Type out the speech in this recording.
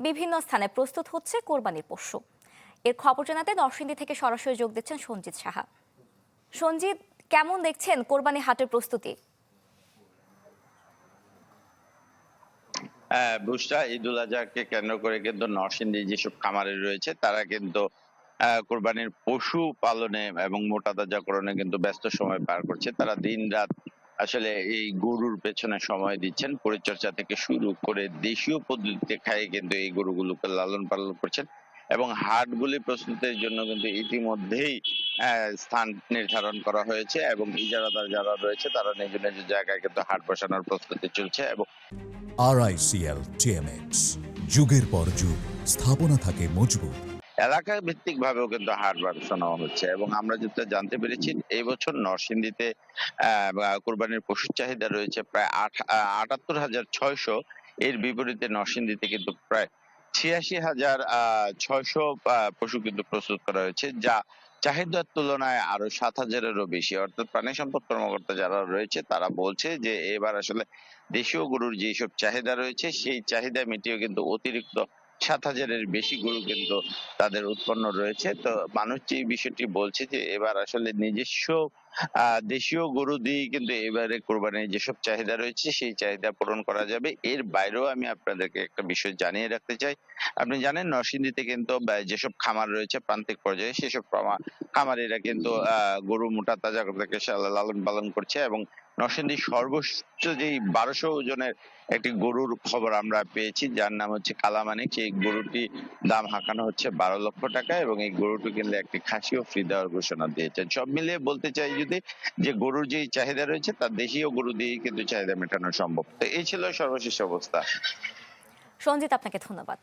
বিভিন্ন স্থানে প্রস্তুত হচ্ছে কোরবানির পশু। এর খবর জানাতে নরসিংদী থেকে সরাসরি যোগ দিচ্ছেন সঞ্জিত সাহা। সঞ্জিত, কেমন দেখছেন কোরবানি হাটের প্রস্তুতি? হ্যাঁ, বুশরা ঈদুল আজহাকে কেন্দ্র করে কিন্তু নরসিংদী যেসব খামারে রয়েছে তারা কিন্তু কোরবানির পশু পালনে এবং মোটা তাজাকরণে কিন্তু ব্যস্ত সময় পার করছে। তারা দিন-রাত আসলে এই গরুর পেছনে সময় দিচ্ছেন। পরিচর্যা থেকে শুরু করে দেশীয় পদ্ধতিতে খাইয়ে কিন্তু এই গরুগুলোকে লালন-পালন করছেন এবং হাটগুলি প্রস্তুতের জন্য কিন্তু ইতিমধ্যেই স্থান নির্ধারণ করা হয়েছে এবং ইজারাদার যারা রয়েছে তারা নিজ নিজ জায়গায় কিন্তু হাট বসানোর প্রস্তুতি চলছে এবং RICL TMX, যুগের পর যুগ স্থাপনা থাকে মজবুত। এলাকা ভিত্তিক ভাবেও কিন্তু হাট বসানো হচ্ছে এবং আমরা যেটা জানতে পেরেছি এই বছর নরসিংদীতে কোরবানির পশুর চাহিদা রয়েছে প্রায় ৭৮,৬০০। এর বিপরীতে নরসিংদীতে কিন্তু প্রায় ৮৬,৬০০ পশু কিন্তু প্রস্তুত করা হয়েছে, যা চাহিদার তুলনায় আরো ৭,০০০-এরও বেশি। অর্থাৎ প্রাণী সম্পদ কর্মকর্তা যারা রয়েছে তারা বলছে যে এবার আসলে দেশীয় গরুর যেসব চাহিদা রয়েছে সেই চাহিদা মিটিয়ে কিন্তু অতিরিক্ত ৭,০০০-এর বেশি গরু কিন্তু তাদের উৎপন্ন রয়েছে। তো মানুষ যে বিষয়টি বলছে যে এবার আসলে নিজস্ব দেশীয় গরু দিয়েই কিন্তু এবারে কোরবানির যেসব চাহিদা রয়েছে সেই চাহিদা পূরণ করা যাবে। এর বাইরেও আমি আপনাদেরকে একটা বিষয় জানিয়ে রাখতে চাই। আপনি জানেন নরসিংদীতে কিন্তু যেসব খামার রয়েছে প্রান্তিক পর্যায়ে সেসব খামারিরা কিন্তু গরু মোটা তাজা থেকে লালন পালন করছে এবং নরসিংদীর সর্বোচ্চ যেই ১২০০ ওজনের একটি গরুর খবর আমরা পেয়েছি, যার নাম হচ্ছে কালামানিক। সেই গরুটি দাম হাঁকানো হচ্ছে ১২ লক্ষ টাকা এবং এই গরুটি কিনলে একটি খাসিও ফ্রি দেওয়ার ঘোষণা দিয়েছেন। সব মিলিয়ে বলতে চাই যদি যে গরুর যেই চাহিদা রয়েছে তার দেশীয় গরু দিয়েই কিন্তু চাহিদা মেটানো সম্ভব। তো এই ছিল সর্বশেষ অবস্থা। সঞ্জিত, আপনাকে ধন্যবাদ।